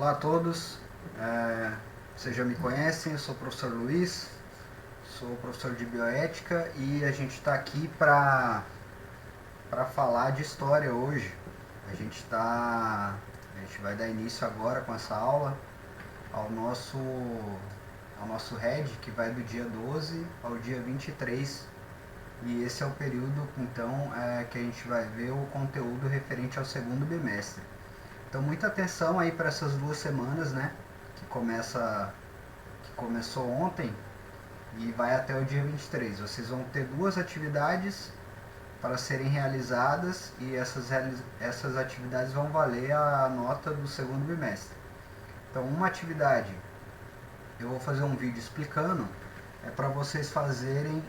Olá a todos, vocês já me conhecem, eu sou o professor Luiz, sou professor de bioética e a gente está aqui para falar de história hoje. A gente vai dar início agora com essa aula ao nosso RED, que vai do dia 12 ao dia 23, e esse é o período então que a gente vai ver o conteúdo referente ao segundo bimestre. Então muita atenção aí para essas 2 semanas, né? Que começou ontem e vai até o dia 23. Vocês vão ter 2 atividades para serem realizadas e essas atividades vão valer a nota do segundo bimestre. Então uma atividade, eu vou fazer um vídeo explicando, é para vocês fazerem,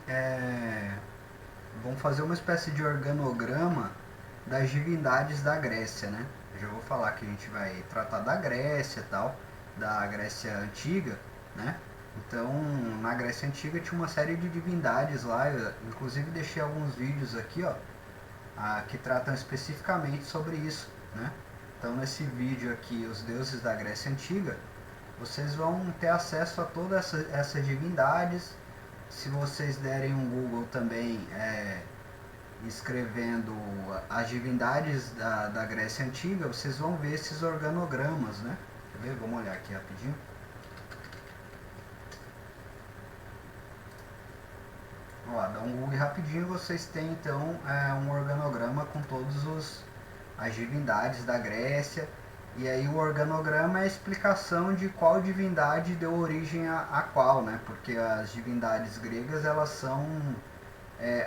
vão fazer uma espécie de organograma das divindades da Grécia, né? Eu já vou falar que a gente vai tratar da Grécia e tal, da Grécia Antiga, né? Então, na Grécia Antiga tinha uma série de divindades lá, eu, inclusive deixei alguns vídeos aqui, ó, que tratam especificamente sobre isso, né? Então, nesse vídeo aqui, os deuses da Grécia Antiga, vocês vão ter acesso a todas essas divindades. Se vocês derem um Google também, escrevendo as divindades da Grécia Antiga, vocês vão ver esses organogramas, né? Quer ver? Vamos olhar aqui rapidinho. Ó, dá um Google rapidinho, vocês têm então um organograma com as divindades da Grécia. E aí o organograma é a explicação de qual divindade deu origem a qual, né? Porque as divindades gregas, elas são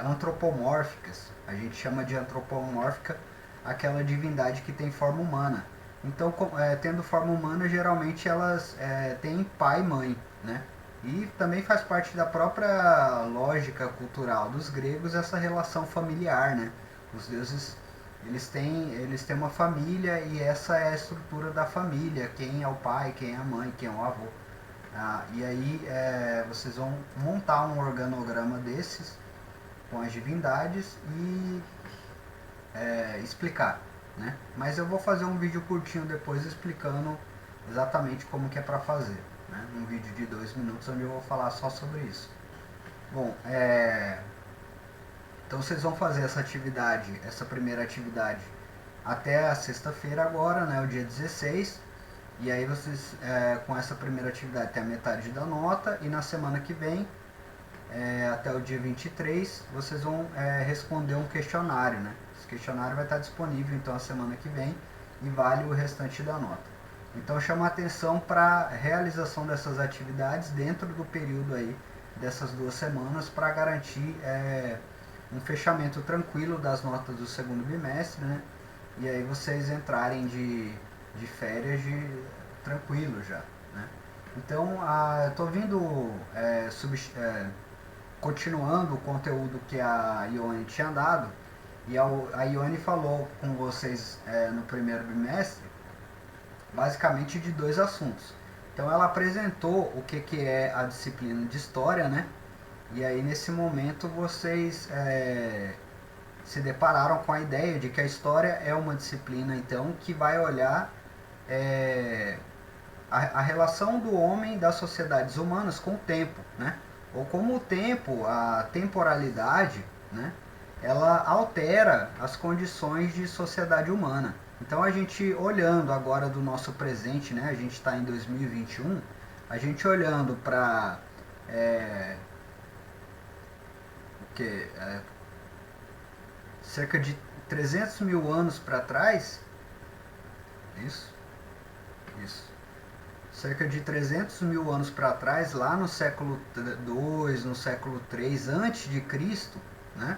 antropomórficas. A gente chama de antropomórfica aquela divindade que tem forma humana. Então, tendo forma humana, geralmente elas têm pai e mãe, né? E também faz parte da própria lógica cultural dos gregos essa relação familiar, né? Os deuses, eles têm uma família e essa é a estrutura da família. Quem é o pai, quem é a mãe, quem é o avô. E aí vocês vão montar um organograma desses com as divindades e explicar, né? Mas eu vou fazer um vídeo curtinho depois explicando exatamente como que é para fazer, né? Um vídeo de 2 minutos onde eu vou falar só sobre isso. Bom, então vocês vão fazer essa primeira atividade até a sexta-feira agora, né? O dia 16. E aí vocês, com essa primeira atividade, tem a metade da nota, e na semana que vem, até o dia 23, vocês vão responder um questionário, né? Esse questionário vai estar disponível então a semana que vem e vale o restante da nota. Então chama a atenção para a realização dessas atividades dentro do período aí dessas 2 semanas para garantir um fechamento tranquilo das notas do segundo bimestre, né? E aí vocês entrarem de férias tranquilo já, né? Então, eu estou vindo continuando o conteúdo que a Ione tinha dado, e a Ione falou com vocês no primeiro bimestre basicamente de 2 assuntos. Então ela apresentou o que é a disciplina de História, né? E aí nesse momento vocês se depararam com a ideia de que a História é uma disciplina então que vai olhar a relação do homem das sociedades humanas com o tempo, né? Ou como o tempo, a temporalidade, né? Ela altera as condições de sociedade humana. Então a gente olhando agora do nosso presente, né? A gente está em 2021, a gente olhando para cerca de 300 mil anos para trás, isso, cerca de 300 mil anos para trás, lá no século II, no século III antes de Cristo, né?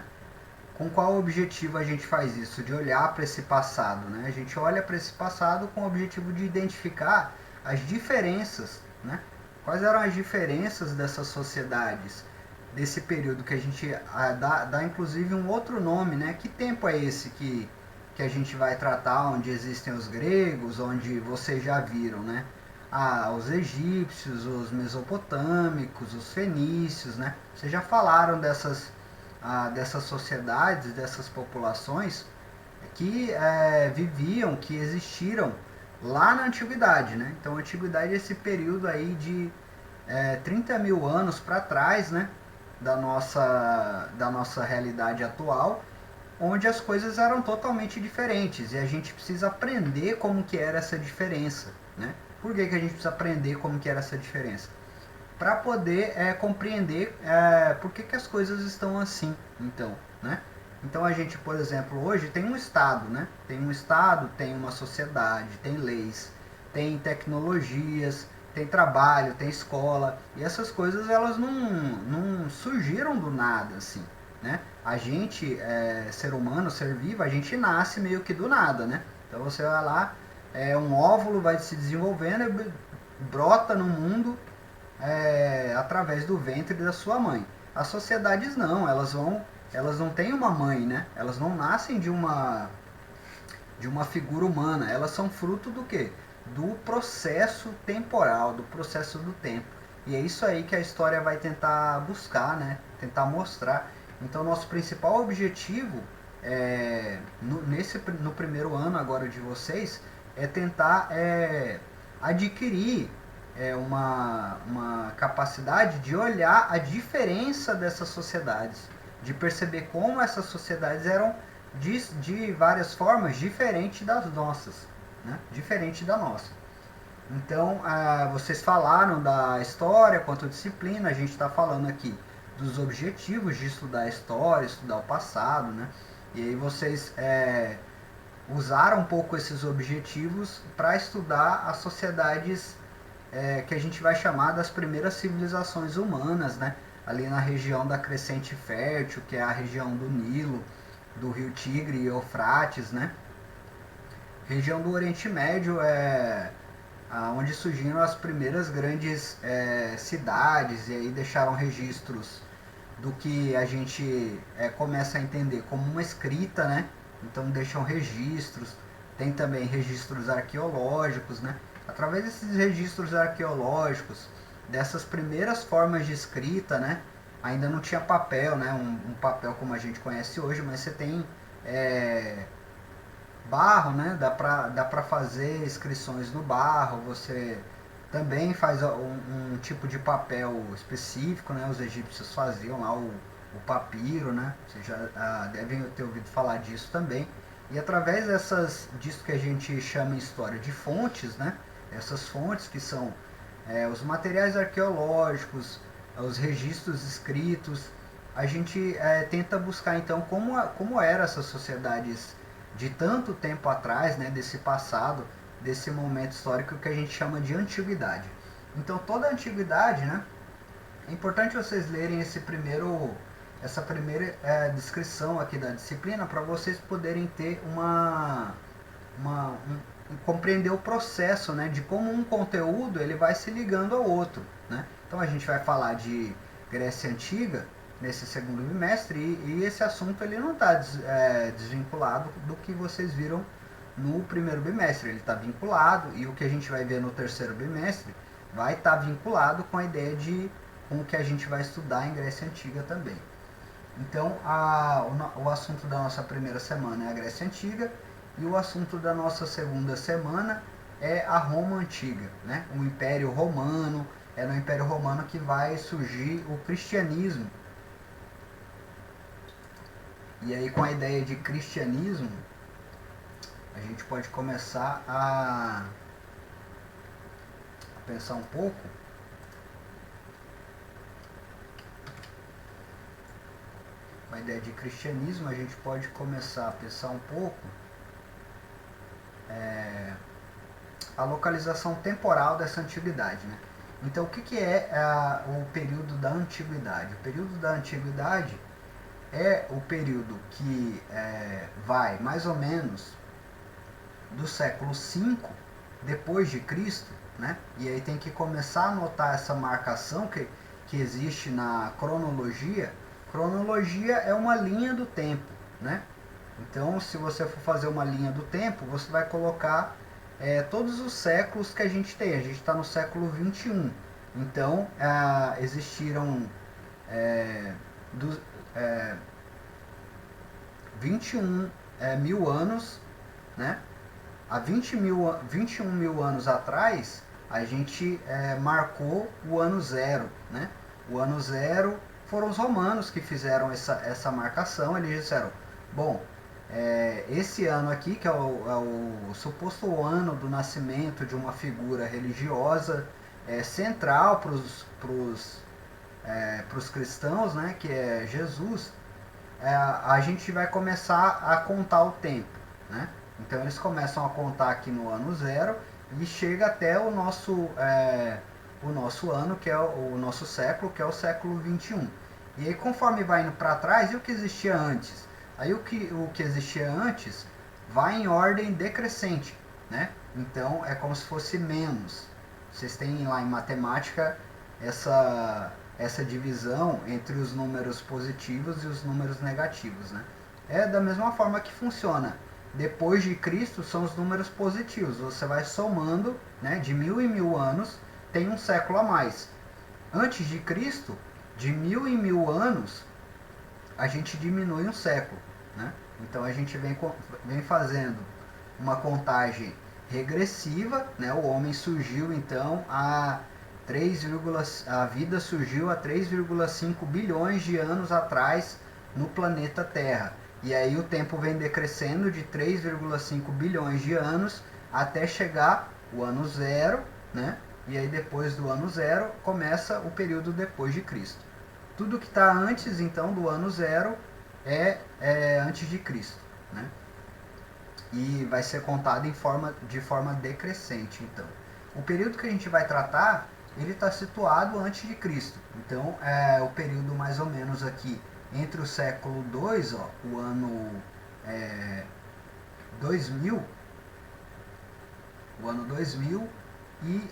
Com qual objetivo a gente faz isso? De olhar para esse passado, né? A gente olha para esse passado com o objetivo de identificar as diferenças, né? Quais eram as diferenças dessas sociedades, desse período que a gente dá inclusive um outro nome, né? Que tempo é esse que a gente vai tratar, onde existem os gregos, onde vocês já viram, né? Os egípcios, os mesopotâmicos, os fenícios, né? Vocês já falaram dessas sociedades, dessas populações que viviam, que existiram lá na antiguidade, né? Então, a antiguidade é esse período aí de 30 mil anos para trás, né? Da nossa realidade atual, onde as coisas eram totalmente diferentes e a gente precisa aprender como que era essa diferença, né? Por que a gente precisa aprender como que era essa diferença? Para poder compreender por que as coisas estão assim, então, né? Então a gente, por exemplo, hoje tem um Estado, né? Tem um Estado, tem uma sociedade, tem leis, tem tecnologias, tem trabalho, tem escola, e essas coisas elas não surgiram do nada, assim, né? A gente, ser humano, ser vivo, a gente nasce meio que do nada, né? Então você vai lá, um óvulo vai se desenvolvendo e brota no mundo através do ventre da sua mãe. As sociedades não, elas não têm uma mãe, né? Elas não nascem de uma figura humana, elas são fruto do quê? Do processo temporal, do processo do tempo. E é isso aí que a história vai tentar buscar, né? Tentar mostrar. Então, nosso principal objetivo no primeiro ano agora de vocês é tentar adquirir uma capacidade de olhar a diferença dessas sociedades, de perceber como essas sociedades eram de várias formas diferentes das nossas, né? Diferente da nossa. Então, vocês falaram da história quanto disciplina, a gente está falando aqui dos objetivos de estudar a história, estudar o passado, né? E aí vocês usaram um pouco esses objetivos para estudar as sociedades que a gente vai chamar das primeiras civilizações humanas, né? Ali na região da Crescente Fértil, que é a região do Nilo, do Rio Tigre e Eufrates, né? Região do Oriente Médio onde surgiram as primeiras grandes cidades e aí deixaram registros do que a gente começa a entender como uma escrita, né? Então deixam registros, tem também registros arqueológicos, né? Através desses registros arqueológicos, dessas primeiras formas de escrita, né? Ainda não tinha papel, né? Um papel como a gente conhece hoje, mas você tem barro, né? Dá pra fazer inscrições no barro, você também faz um tipo de papel específico, né? Os egípcios faziam lá o papiro, né? Vocês já devem ter ouvido falar disso também. E através disso que a gente chama em história de fontes, né? Essas fontes que são os materiais arqueológicos, os registros escritos, a gente tenta buscar então como eram essas sociedades de tanto tempo atrás, né, desse passado, desse momento histórico que a gente chama de antiguidade. Então toda a antiguidade, né, é importante vocês lerem essa primeira descrição aqui da disciplina para vocês poderem ter compreender o processo, né, de como um conteúdo ele vai se ligando ao outro, né? Então a gente vai falar de Grécia Antiga nesse segundo bimestre e esse assunto ele não está desvinculado do que vocês viram no primeiro bimestre, ele está vinculado e o que a gente vai ver no terceiro bimestre vai estar vinculado com a ideia com o que a gente vai estudar em Grécia Antiga também. Então o assunto da nossa primeira semana é a Grécia Antiga e o assunto da nossa segunda semana é a Roma Antiga, né? O Império Romano, é no Império Romano que vai surgir o cristianismo. E aí com a ideia de cristianismo, a gente pode começar a pensar um pouco com a ideia de cristianismo, a gente pode começar a pensar um pouco a localização temporal dessa antiguidade, né? Então, o que é o período da antiguidade? O período da antiguidade é o período que vai mais ou menos do século V depois de Cristo, né? E aí tem que começar a notar essa marcação que existe na cronologia. Cronologia é uma linha do tempo, né? Então, se você for fazer uma linha do tempo, você vai colocar todos os séculos que a gente tem. A gente está no século XXI. Então, existiram 21 mil anos, né? há 21 mil anos atrás, a gente marcou o ano zero, né? O ano zero foram os romanos que fizeram essa marcação. Eles disseram, bom, esse ano aqui, que é o suposto ano do nascimento de uma figura religiosa central para os cristãos, né, que é Jesus, a gente vai começar a contar o tempo, né? Então eles começam a contar aqui no ano zero e chega até o nosso ano, que é o nosso século, que é o século 21. E aí conforme vai indo para trás, e o que existia antes? Aí o que existia antes vai em ordem decrescente, né? Então é como se fosse menos. Vocês têm lá em matemática essa divisão entre os números positivos e os números negativos, né? É da mesma forma que funciona. Depois de Cristo são os números positivos. Você vai somando, né, de 1000 em 1000 anos, tem um século a mais. Antes de Cristo, de 1000 em 1000 anos, a gente diminui um século, né? Então a gente vem fazendo uma contagem regressiva, né? O homem surgiu então a vida surgiu há 3,5 bilhões de anos atrás no planeta Terra. E aí o tempo vem decrescendo de 3,5 bilhões de anos até chegar o ano zero, né? E aí depois do ano zero começa o período depois de Cristo. Tudo que está antes então do ano zero é antes de Cristo, né? E vai ser contado de forma decrescente. Então, o período que a gente vai tratar, ele está situado antes de Cristo. Então, o período mais ou menos aqui entre o século 2, o ano 2000, e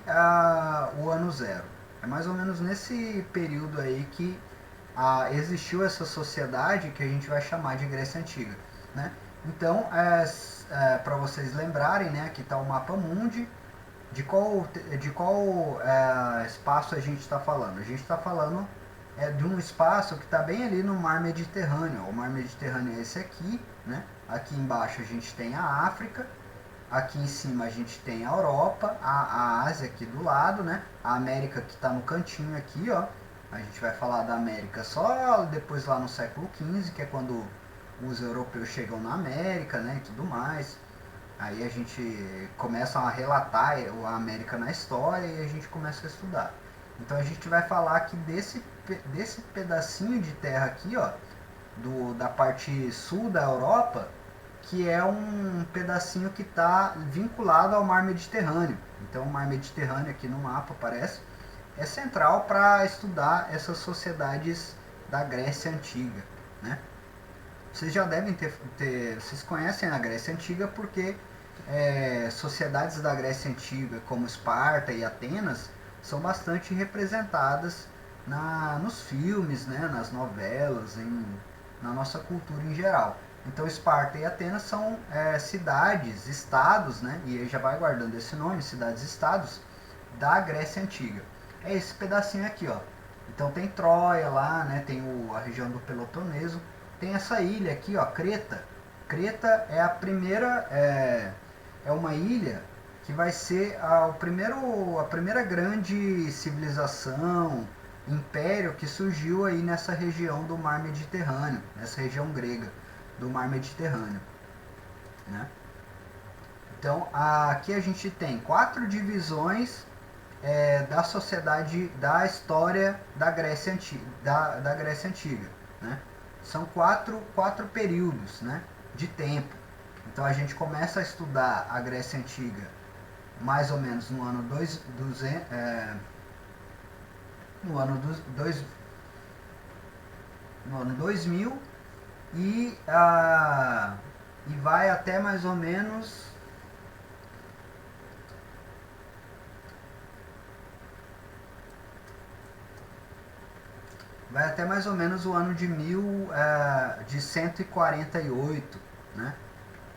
o ano zero. É mais ou menos nesse período aí que existiu essa sociedade que a gente vai chamar de Grécia Antiga, né? Então, para vocês lembrarem, né, aqui está o mapa mundi. De qual espaço a gente está falando? A gente está falando de um espaço que está bem ali no Mar Mediterrâneo. O Mar Mediterrâneo é esse aqui, né? Aqui embaixo a gente tem a África, aqui em cima a gente tem a Europa, a Ásia aqui do lado, né? A América que está no cantinho aqui, ó. A gente vai falar da América só depois lá no século XV, que é quando os europeus chegam na América, né, e tudo mais. Aí a gente começa a relatar a América na história e a gente começa a estudar. Então a gente vai falar aqui desse pedacinho de terra aqui, ó, da parte sul da Europa, que é um pedacinho que está vinculado ao Mar Mediterrâneo. Então o Mar Mediterrâneo aqui no mapa aparece, é central para estudar essas sociedades da Grécia Antiga, né? Vocês já devem vocês conhecem a Grécia Antiga porque sociedades da Grécia Antiga, como Esparta e Atenas, são bastante representadas nos filmes, né, nas novelas, na nossa cultura em geral. Então Esparta e Atenas são cidades, estados, né, e aí já vai guardando esse nome, cidades-estados da Grécia Antiga. É esse pedacinho aqui, ó. Então tem Troia lá, né, tem a região do Peloponeso. Tem essa ilha aqui, ó, Creta. Creta é a primeira, é uma ilha que vai ser a primeira grande civilização, império que surgiu aí nessa região do Mar Mediterrâneo, nessa região grega do Mar Mediterrâneo, né? Então aqui a gente tem 4 divisões da sociedade, da história da Grécia Antiga, da Grécia Antiga, né? São quatro períodos, né, de tempo. Então a gente começa a estudar a Grécia Antiga mais ou menos no ano 2000 e vai até mais ou menos o ano de 148, né?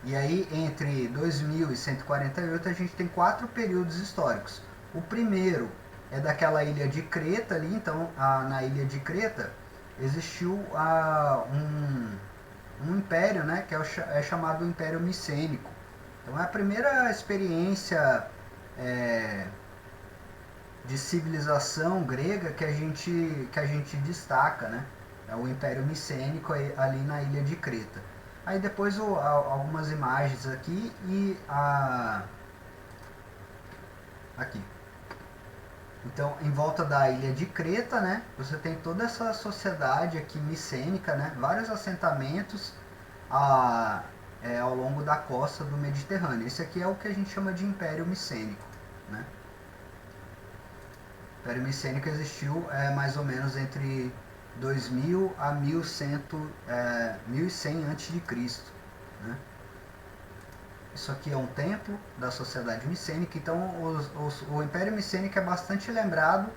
E aí entre 2000 e 148 a gente tem 4 períodos históricos. O primeiro é daquela ilha de Creta ali, então na ilha de Creta existiu um império, né, que é chamado Império Micênico. Então é a primeira experiência de civilização grega que a gente destaca, né? É o Império Micênico ali na ilha de Creta. Aí depois algumas imagens aqui e aqui. Então, em volta da ilha de Creta, né, você tem toda essa sociedade aqui micênica, né, vários assentamentos ao longo da costa do Mediterrâneo. Esse aqui é o que a gente chama de Império Micênico, né? O Império Micênico existiu mais ou menos entre 2000 a 1100 a.C., né? Isso aqui é um templo da sociedade micênica. Então o Império Micênico é bastante lembrado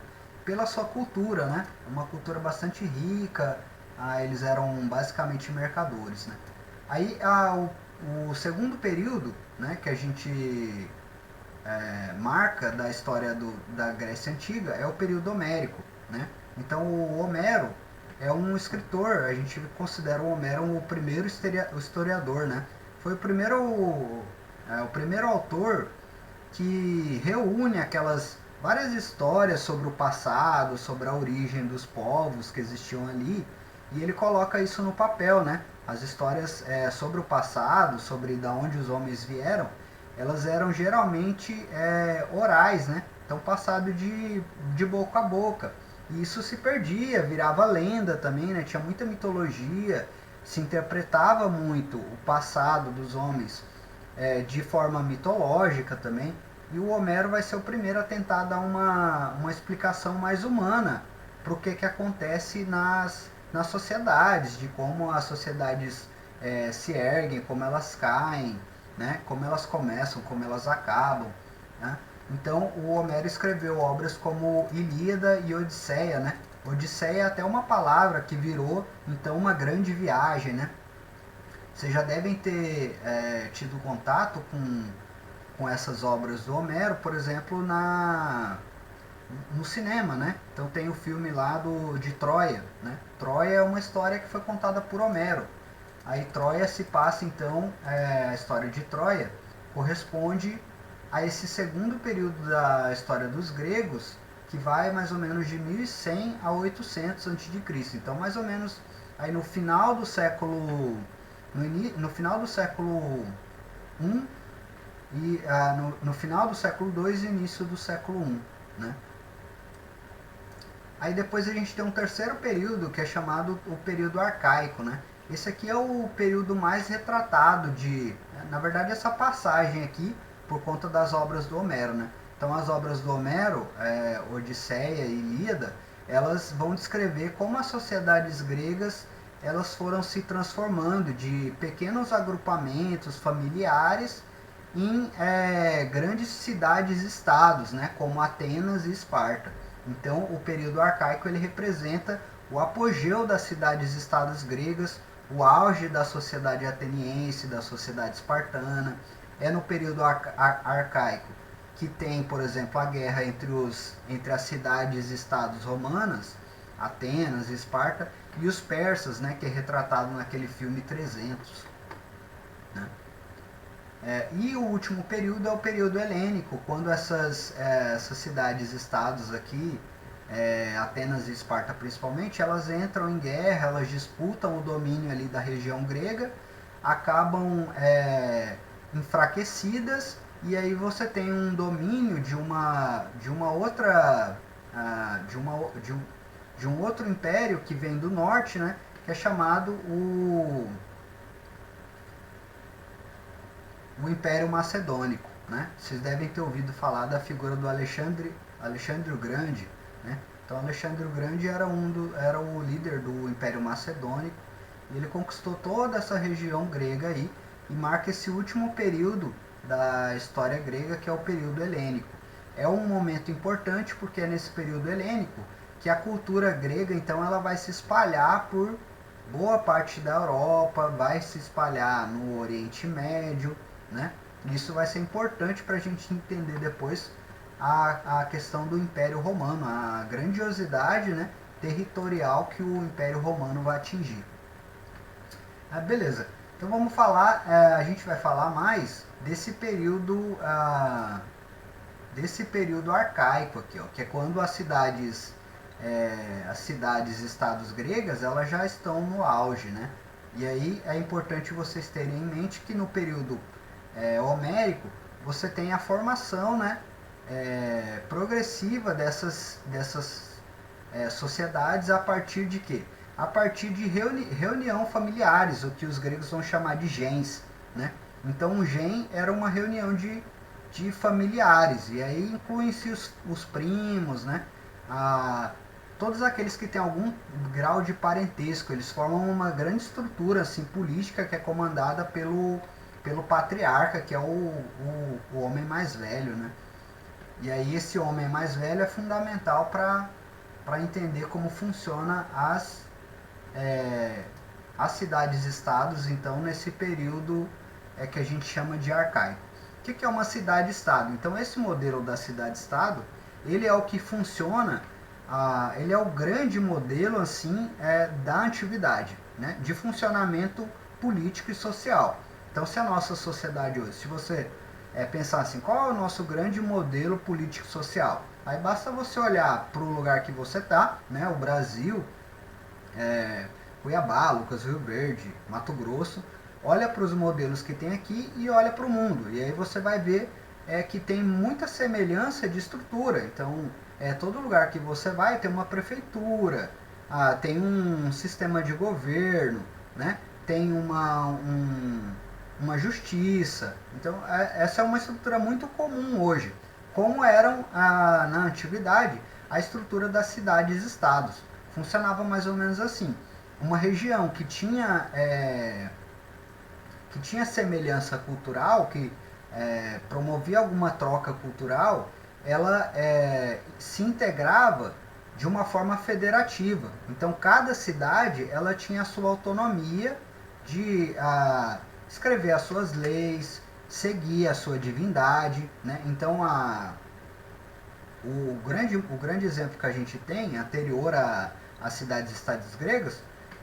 pela sua cultura, né? Uma cultura bastante rica. Eles eram basicamente mercadores, né? Aí o segundo período, né, que a gente marca da história da Grécia Antiga é o período homérico, né? Então o Homero é um escritor, a gente considera o Homero o primeiro historiador, né? Foi o primeiro autor que reúne aquelas várias histórias sobre o passado, sobre a origem dos povos que existiam ali, e ele coloca isso no papel, né? As histórias sobre o passado, sobre da onde os homens vieram, elas eram geralmente orais, né? Então passado de boca a boca. E isso se perdia, virava lenda também, né? Tinha muita mitologia, se interpretava muito o passado dos homens de forma mitológica também. E o Homero vai ser o primeiro a tentar dar uma explicação mais humana para o que acontece nas sociedades, de como as sociedades se erguem, como elas caem, né? Como elas começam, como elas acabam, né? Então o Homero escreveu obras como Ilíada e Odisseia, né? Odisseia é até uma palavra que virou então uma grande viagem, né? Vocês já devem ter tido contato com essas obras do Homero, por exemplo, no cinema, né? Então tem o filme lá de Troia, né? Troia é uma história que foi contada por Homero. Aí Troia se passa então, a história de Troia corresponde a esse segundo período da história dos gregos, que vai mais ou menos de 1100 a 800 a.C. Então mais ou menos aí no final do século no final do século I e no final do século II e início do século I, né? Aí depois a gente tem um terceiro período que é chamado o período arcaico, né? Esse aqui é o período mais retratado na verdade essa passagem aqui por conta das obras do Homero, né? Então as obras do Homero, Odisseia e Ilíada, elas vão descrever como as sociedades gregas elas foram se transformando de pequenos agrupamentos familiares em grandes cidades-estados, né, como Atenas e Esparta. Então, o período arcaico ele representa o apogeu das cidades-estados gregas, o auge da sociedade ateniense, da sociedade espartana. É no período arcaico que tem, por exemplo, a guerra entre as cidades-estados romanas, Atenas e Esparta, e os persas, né, que é retratado naquele filme 300. Né? E o último período é o período helênico, quando essas cidades-estados aqui, Atenas e Esparta principalmente, elas entram em guerra, elas disputam o domínio ali da região grega, acabam enfraquecidas, e aí você tem um domínio de uma outra de um outro império que vem do norte, né, que é chamado o Império Macedônico, né? Vocês devem ter ouvido falar da figura do Alexandre o Grande, né? Então Alexandre o Grande era o líder do Império Macedônico, e ele conquistou toda essa região grega aí e marca esse último período da história grega, que é o período helênico. É um momento importante porque é nesse período helênico que a cultura grega então ela vai se espalhar por boa parte da Europa, vai se espalhar no Oriente Médio, né? Isso vai ser importante para a gente entender depois a questão do Império Romano, a grandiosidade, né, territorial que o Império Romano vai atingir. Beleza. Então vamos falar, a gente vai falar mais desse período arcaico aqui, ó, que é quando as cidades-estados gregas, elas já estão no auge, né? E aí é importante vocês terem em mente que no período homérico você tem a formação, né, progressiva dessas sociedades a partir de quê? A partir de reunião familiares, o que os gregos vão chamar de gens, né? Então um gen era uma reunião de familiares, e aí incluem-se os primos, né? Todos aqueles que têm algum grau de parentesco, eles formam uma grande estrutura assim, política que é comandada pelo patriarca, que é o homem mais velho, né? E aí esse homem mais velho é fundamental para entender como funciona as cidades-estados, então, nesse período que a gente chama de arcaico. O que é uma cidade-estado? Então, esse modelo da cidade-estado, ele é o que funciona, ele é o grande modelo assim da antiguidade, né, de funcionamento político e social. Então, se a nossa sociedade hoje, se você pensar assim, qual é o nosso grande modelo político-social? Aí basta você olhar para o lugar que você está, né, o Brasil, Cuiabá, Lucas Rio Verde, Mato Grosso, olha para os modelos que tem aqui e olha para o mundo. E aí você vai ver que tem muita semelhança de estrutura. Então, todo lugar que você vai tem uma prefeitura, tem um sistema de governo, né? Tem uma justiça. Então, essa é uma estrutura muito comum hoje, como eram na antiguidade a estrutura das cidades-estados. Funcionava mais ou menos assim. Uma região que tinha semelhança cultural, que promovia alguma troca cultural, ela se integrava de uma forma federativa. Então, cada cidade ela tinha a sua autonomia de escrever as suas leis, seguir a sua divindade, né? Então, o grande exemplo que a gente tem, anterior às cidades-estados gregas,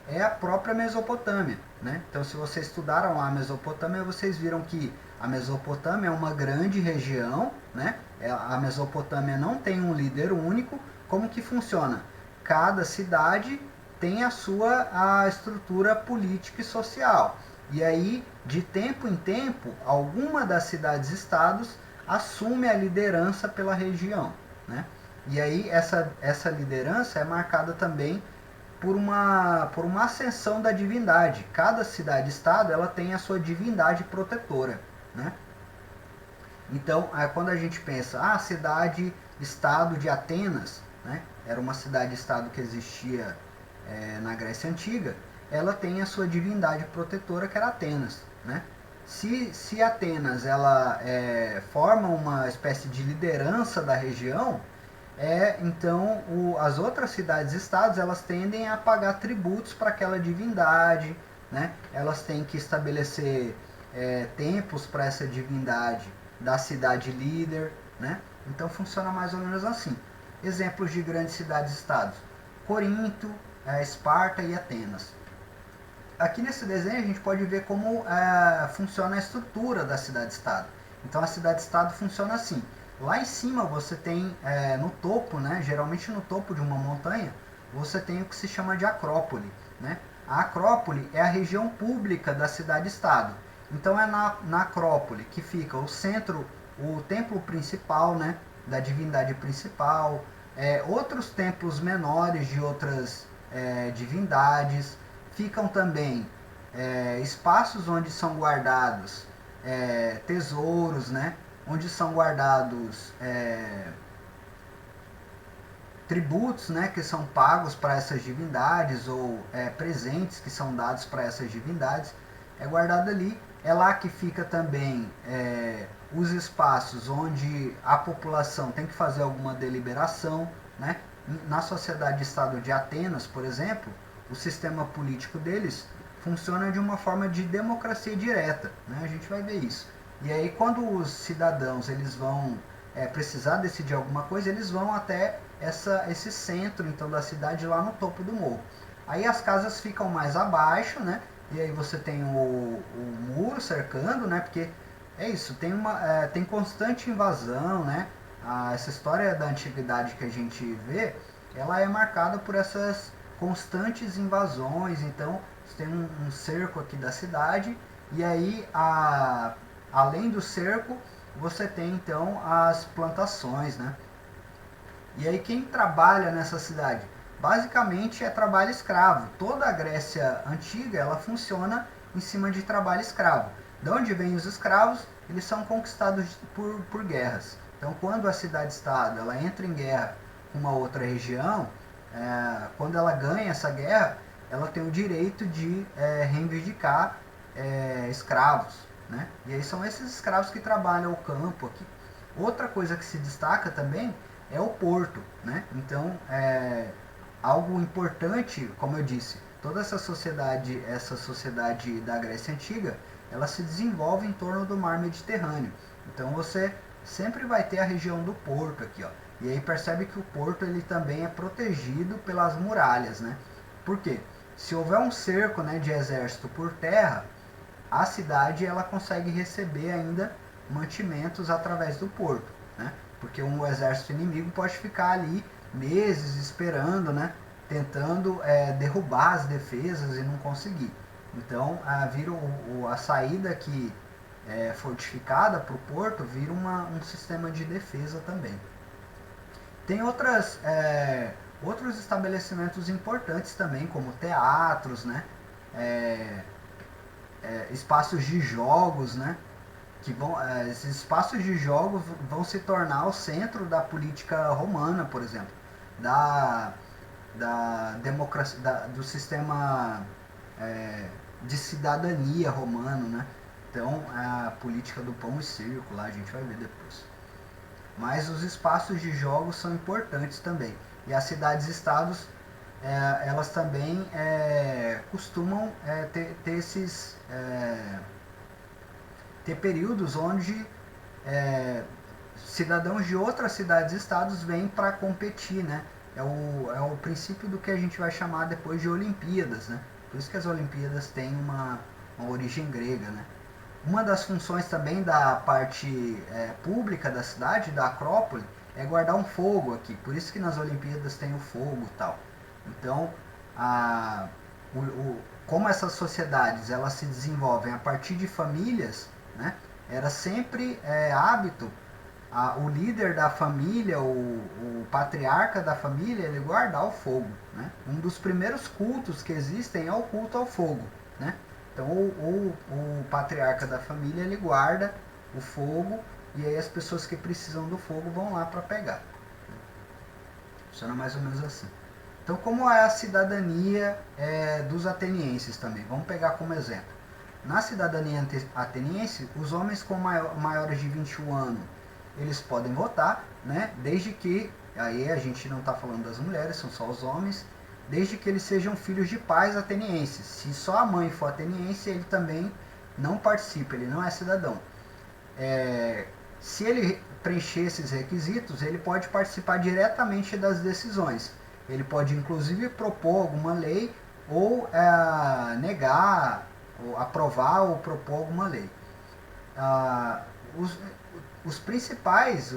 é a própria Mesopotâmia, né? Então, se vocês estudaram a Mesopotâmia, vocês viram que a Mesopotâmia é uma grande região, né? A Mesopotâmia não tem um líder único. Como que funciona? Cada cidade tem a sua estrutura política e social. E aí, de tempo em tempo, alguma das cidades-estados assume a liderança pela região, né? E aí, essa liderança é marcada também por uma ascensão da divindade. Cada cidade-estado ela tem a sua divindade protetora, né? Então, quando a gente pensa, a cidade-estado de Atenas, né, era uma cidade-estado que existia na Grécia Antiga, ela tem a sua divindade protetora, que era Atenas, né? Se Atenas ela forma uma espécie de liderança da região, então as outras cidades-estados elas tendem a pagar tributos para aquela divindade, né? Elas têm que estabelecer templos para essa divindade da cidade líder, né? Então funciona mais ou menos assim. Exemplos de grandes cidades-estados: Corinto, Esparta e Atenas. Aqui nesse desenho a gente pode ver como funciona a estrutura da cidade-estado. Então a cidade-estado funciona assim. Lá em cima você tem, no topo, né, geralmente no topo de uma montanha, você tem o que se chama de acrópole, né? A acrópole é a região pública da cidade-estado. Então é na acrópole que fica o centro, o templo principal, né, da divindade principal, outros templos menores de outras divindades. Ficam também espaços onde são guardados tesouros, né, onde são guardados tributos, né, que são pagos para essas divindades, ou presentes que são dados para essas divindades, é guardado ali. É lá que fica também os espaços onde a população tem que fazer alguma deliberação, né? Na sociedade-estado de Atenas, por exemplo, o sistema político deles funciona de uma forma de democracia direta, né? A gente vai ver isso. E aí, quando os cidadãos eles vão precisar decidir alguma coisa, eles vão até esse centro então da cidade, lá no topo do morro. Aí as casas ficam mais abaixo, né? e aí você tem o muro cercando, né? Porque é isso, tem constante invasão, né? Essa história da antiguidade que a gente vê, ela é marcada por essas constantes invasões. Então você tem um cerco aqui da cidade, e aí além do cerco você tem então as plantações, né? E aí quem trabalha nessa cidade? Basicamente é trabalho escravo. Toda a Grécia antiga ela funciona em cima de trabalho escravo. De onde vêm os escravos? Eles são conquistados por guerras. Então quando a cidade-estado ela entra em guerra com uma outra região, quando ela ganha essa guerra, ela tem o direito de reivindicar escravos. Né? E aí são esses escravos que trabalham o campo aqui. Outra coisa que se destaca também é o porto, né? Então, algo importante, como eu disse, toda essa sociedade da Grécia Antiga, ela se desenvolve em torno do mar Mediterrâneo. Então você sempre vai ter a região do porto aqui, ó. E aí percebe que o porto ele também é protegido pelas muralhas, né? Por quê? Se houver um cerco, né, de exército por terra, a cidade ela consegue receber ainda mantimentos através do porto, né? Porque um exército inimigo pode ficar ali meses esperando, né? Tentando derrubar as defesas e não conseguir. Então vira a saída que é fortificada para o porto vira um sistema de defesa também. Tem outros estabelecimentos importantes também, como teatros, né? Espaços de jogos, né? Esses espaços de jogos vão se tornar o centro da política romana, por exemplo, da democracia, do sistema de cidadania romano, né? Então a política do pão e circo lá a gente vai ver depois. Mas os espaços de jogos são importantes também. E as cidades-estados elas também costumam ter períodos onde cidadãos de outras cidades-estados vêm para competir, né? É o princípio do que a gente vai chamar depois de Olimpíadas, né? Por isso que as Olimpíadas têm uma origem grega, né? Uma das funções também da parte pública da cidade, da Acrópole, é guardar um fogo aqui. Por isso que nas Olimpíadas tem o fogo e tal. Então, como essas sociedades elas se desenvolvem a partir de famílias, né, era sempre hábito o líder da família, o patriarca da família, ele guardar o fogo. Né? Um dos primeiros cultos que existem é o culto ao fogo. Né? Então o patriarca da família ele guarda o fogo e aí as pessoas que precisam do fogo vão lá para pegar. Funciona mais ou menos assim. Então como é a cidadania dos atenienses também? Vamos pegar como exemplo. Na cidadania ateniense, os homens com maiores de 21 anos, eles podem votar, né? Desde que, aí a gente não está falando das mulheres, são só os homens, desde que eles sejam filhos de pais atenienses. Se só a mãe for ateniense, ele também não participa, ele não é cidadão. Se ele preencher esses requisitos, ele pode participar diretamente das decisões. Ele pode inclusive propor alguma lei ou negar, ou aprovar ou propor alguma lei. Os principais,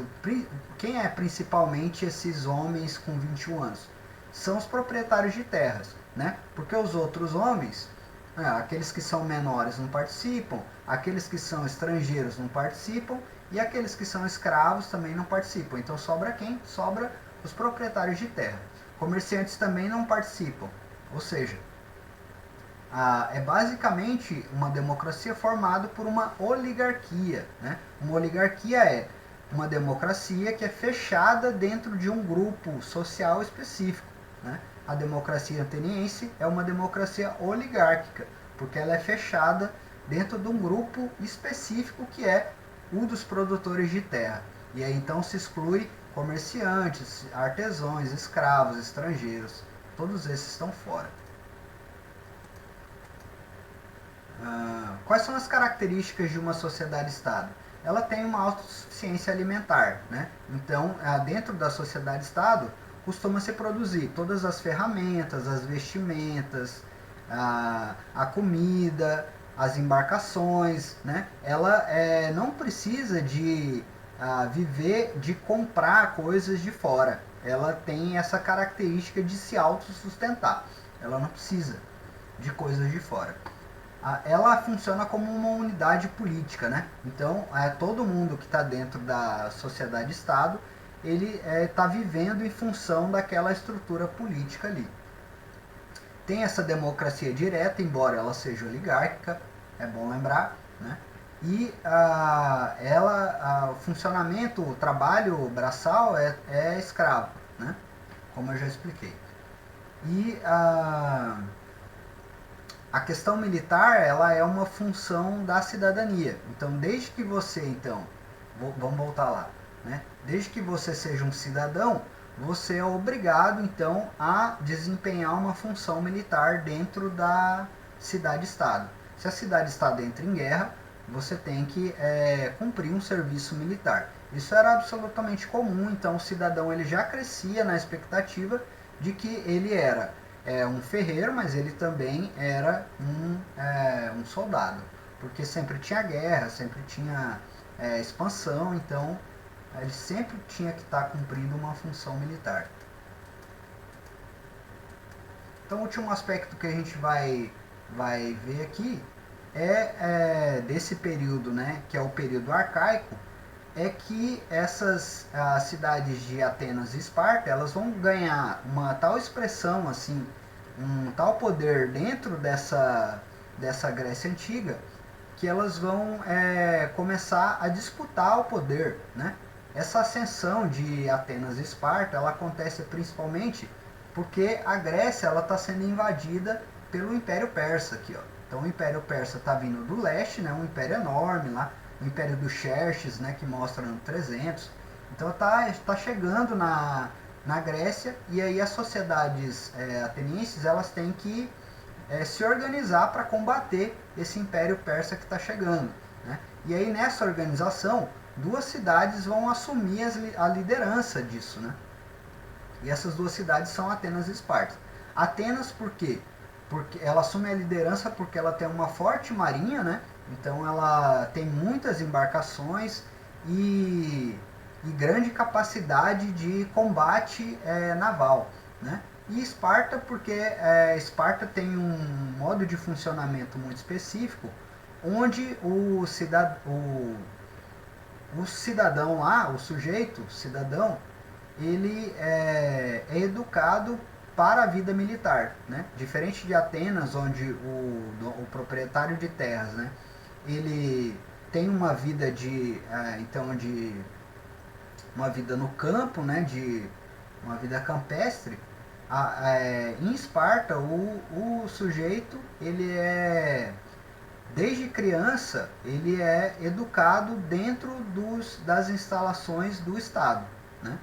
quem é principalmente esses homens com 21 anos? São os proprietários de terras, né? Porque os outros homens, aqueles que são menores não participam, aqueles que são estrangeiros não participam e aqueles que são escravos também não participam. Então sobra quem? Sobra os proprietários de terra. Comerciantes também não participam. Ou seja, é basicamente uma democracia formada por uma oligarquia. Né? Uma oligarquia é uma democracia que é fechada dentro de um grupo social específico. Né? A democracia ateniense é uma democracia oligárquica, porque ela é fechada dentro de um grupo específico que é o dos produtores de terra. E aí então se exclui comerciantes, artesãos, escravos, estrangeiros. Todos esses estão fora. Quais são as características de uma sociedade-estado? Ela tem uma autossuficiência alimentar, né? Então, dentro da sociedade-estado, costuma se produzir todas as ferramentas, as vestimentas, a comida, as embarcações, né? Ela não precisa de viver de comprar coisas de fora. Ela tem essa característica de se autossustentar. Ela não precisa de coisas de fora. Ela funciona como uma unidade política, né? Então, todo mundo que está dentro da sociedade-estado, ele está vivendo em função daquela estrutura política ali. Tem essa democracia direta, embora ela seja oligárquica, é bom lembrar, né? E o funcionamento, o trabalho braçal é escravo, né? Como eu já expliquei. E a questão militar, ela é uma função da cidadania. Então, desde que você, vamos voltar lá, né? Desde que você seja um cidadão, você é obrigado, então, a desempenhar uma função militar dentro da cidade-estado. Se a cidade-estado entra em guerra, você tem que cumprir um serviço militar. Isso era absolutamente comum, então o cidadão ele já crescia na expectativa de que ele era um ferreiro, mas ele também era um soldado, porque sempre tinha guerra, sempre tinha expansão, então ele sempre tinha que estar cumprindo uma função militar. Então, o último aspecto que a gente vai ver aqui desse período, né, que é o período arcaico, é que essas cidades de Atenas e Esparta, elas vão ganhar uma tal expressão, assim, um tal poder dentro dessa Grécia Antiga, que elas vão começar a disputar o poder, né? Essa ascensão de Atenas e Esparta, ela acontece principalmente porque a Grécia está sendo invadida pelo Império Persa aqui, ó. Então o Império Persa está vindo do leste, né, um império enorme lá, o Império dos Xerxes, né, que mostra no 300. Então está chegando na Grécia, e aí as sociedades atenienses elas têm que se organizar para combater esse Império Persa que está chegando, né? E aí nessa organização, duas cidades vão assumir a liderança disso, né? E essas duas cidades são Atenas e Esparta. Atenas por quê? Porque ela assume a liderança porque ela tem uma forte marinha, né? Então ela tem muitas embarcações e grande capacidade de combate naval, né? E Esparta porque Esparta tem um modo de funcionamento muito específico, onde o cidadão lá, o sujeito, cidadão, ele educado para a vida militar, né? Diferente de Atenas, onde o proprietário de terras, né, ele tem uma vida de uma vida no campo, né, de uma vida campestre. Em Esparta, o sujeito ele desde criança ele é educado dentro das instalações do Estado, né?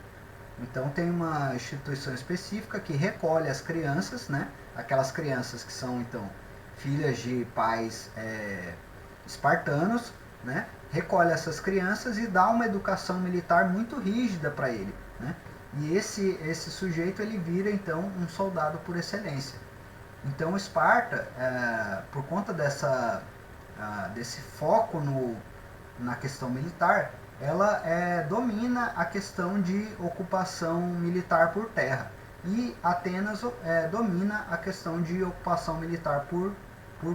Então tem uma instituição específica que recolhe as crianças, né? Aquelas crianças que são então filhas de pais espartanos, né? Recolhe essas crianças e dá uma educação militar muito rígida para ele, né? E esse sujeito ele vira então um soldado por excelência. Então Esparta, por conta desse foco na questão militar, ela domina a questão de ocupação militar por terra. E Atenas domina a questão de ocupação militar por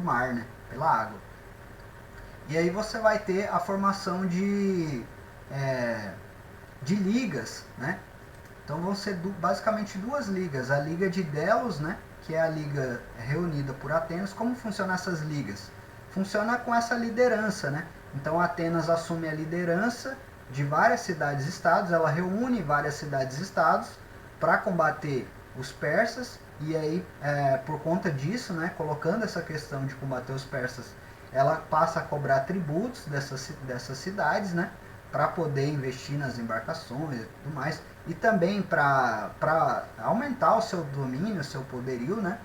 mar, né? Pela água. E aí você vai ter a formação de ligas, né? Então vão ser basicamente duas ligas. A Liga de Delos, né, que é a liga reunida por Atenas. Como funcionam essas ligas? Funciona com essa liderança, né? Então Atenas assume a liderança de várias cidades-estados, ela reúne várias cidades-estados para combater os persas, e aí por conta disso, né, colocando essa questão de combater os persas, ela passa a cobrar tributos dessas cidades, né, para poder investir nas embarcações e tudo mais, e também para aumentar o seu domínio, o seu poderio, né?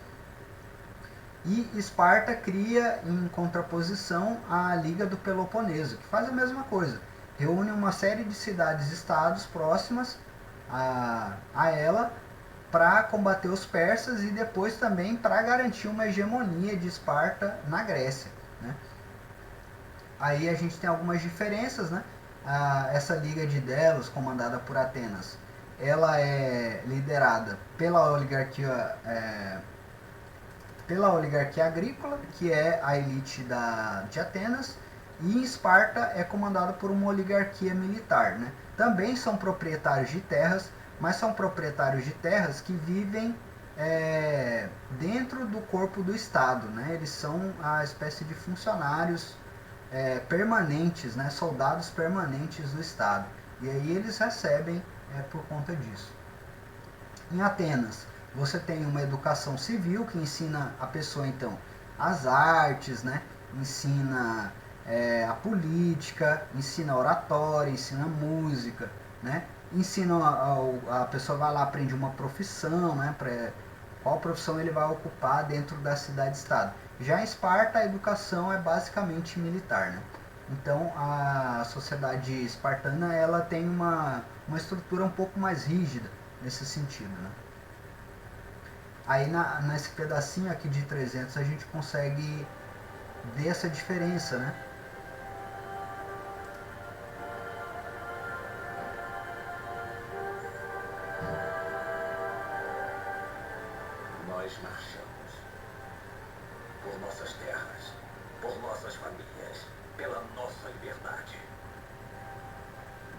E Esparta cria em contraposição a Liga do Peloponeso, que faz a mesma coisa, reúne uma série de cidades-estados próximas a ela para combater os persas e depois também para garantir uma hegemonia de Esparta na Grécia, né? Aí a gente tem algumas diferenças, né? Essa Liga de Delos, comandada por Atenas, ela é liderada pela oligarquia agrícola, que é a elite de Atenas, e em Esparta é comandado por uma oligarquia militar, né? Também são proprietários de terras, mas são proprietários de terras que vivem dentro do corpo do Estado, né? Eles são a espécie de funcionários permanentes, né? Soldados permanentes do Estado. E aí eles recebem por conta disso. Em Atenas, você tem uma educação civil que ensina a pessoa, então, as artes, né? Ensina a política, ensina oratória, ensina música, né? Ensina a pessoa vai lá, aprende uma profissão, né? Qual profissão ele vai ocupar dentro da cidade-estado. Já em Esparta, a educação é basicamente militar, né? Então, a sociedade espartana ela tem uma estrutura um pouco mais rígida nesse sentido, né? Aí nesse pedacinho aqui de 300 a gente consegue ver essa diferença, né? Nós marchamos por nossas terras, por nossas famílias, pela nossa liberdade.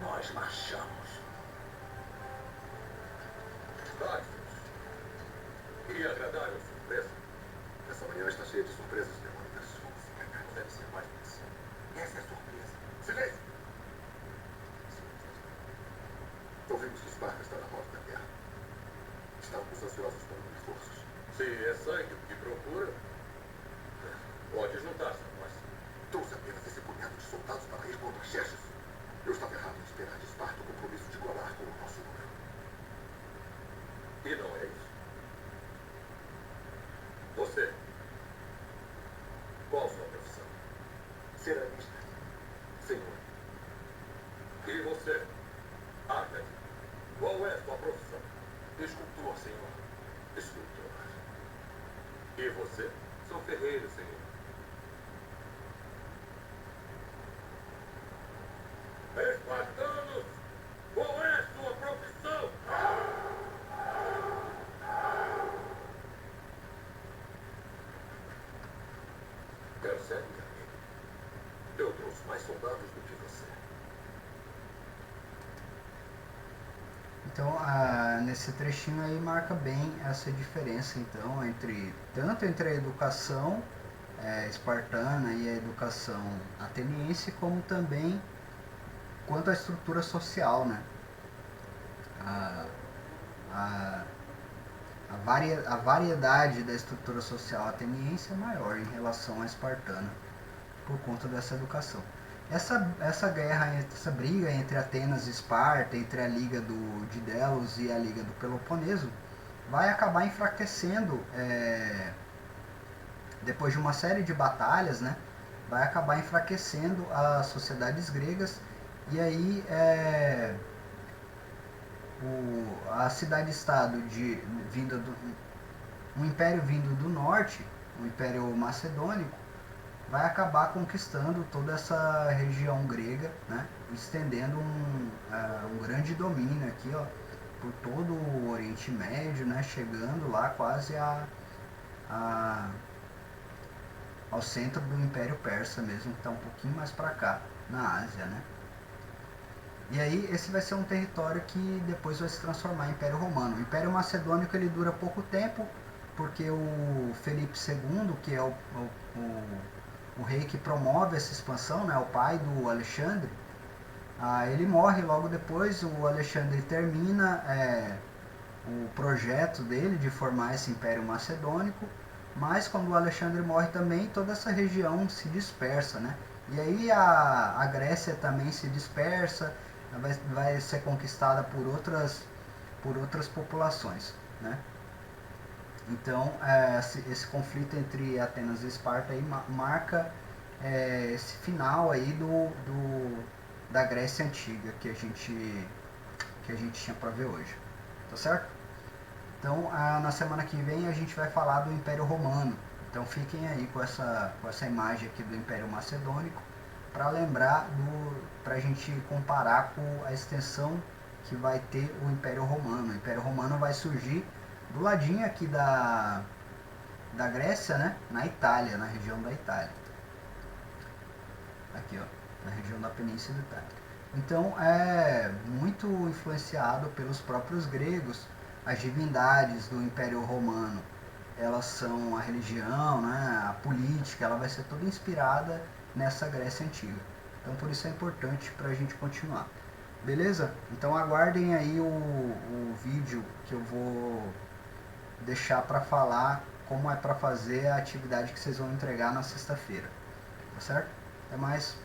Nós marchamos. Queria agradar a surpresa. Essa manhã está cheia de surpresas e comunicações. Deve ser mais do que isso. Essa é a surpresa. Silêncio! Ouvimos que Esparta está na porta da guerra. Estamos ansiosos para unir forças. Se é sangue o que procura, pode juntar-se a nós. Trouxe apenas esse punhado de soldados para ir contra Xerxes. Eu estava errado em esperar de Esparta o compromisso de igualar com o nosso número. E não é isso. Você, qual sua profissão? Ceramista, senhor. E você, Arcade, qual é sua profissão? Escultor, senhor. Escultor. E você? Sou ferreiro, senhor. Espartanos, qual é sua profissão? Percebe, amigo? Eu trouxe mais soldados do que você. Então, nesse trechinho aí marca bem essa diferença, então, tanto entre a educação espartana e a educação ateniense, como também quanto à estrutura social, né? A, a, a variedade da estrutura social ateniense é maior em relação à espartana, por conta dessa educação. Essa guerra, essa briga entre Atenas e Esparta, entre a Liga de Delos e a Liga do Peloponeso, vai acabar enfraquecendo, depois de uma série de batalhas, né, vai acabar enfraquecendo as sociedades gregas, e aí a cidade-estado um império vindo do norte, o Império Macedônico, vai acabar conquistando toda essa região grega, né, estendendo um grande domínio aqui, ó, por todo o Oriente Médio, né, chegando lá quase ao centro do Império Persa mesmo, que está um pouquinho mais para cá, na Ásia, né. E aí esse vai ser um território que depois vai se transformar em Império Romano. O Império Macedônico ele dura pouco tempo, porque o Felipe II, que é o rei que promove essa expansão, né, o pai do Alexandre, ele morre logo depois. O Alexandre termina o projeto dele de formar esse Império Macedônico, mas quando o Alexandre morre também, toda essa região se dispersa, né? E aí a Grécia também se dispersa, vai ser conquistada por outras populações, né? Então, esse conflito entre Atenas e Esparta aí marca esse final aí da Grécia Antiga que a gente tinha para ver hoje. Tá certo? Então, na semana que vem a gente vai falar do Império Romano. Então fiquem aí com essa imagem aqui do Império Macedônico, para lembrar, para a gente comparar com a extensão que vai ter o Império Romano. O Império Romano vai surgir do ladinho aqui da Grécia, né? Na Itália, na região da Itália. Aqui, ó, na região da Península Itálica. Então é muito influenciado pelos próprios gregos. As divindades do Império Romano, elas são a religião, né? A política, ela vai ser toda inspirada nessa Grécia Antiga. Então por isso é importante para a gente continuar. Beleza? Então aguardem aí o vídeo que eu vou deixar para falar como é para fazer a atividade que vocês vão entregar na sexta-feira. Tá certo? Até mais.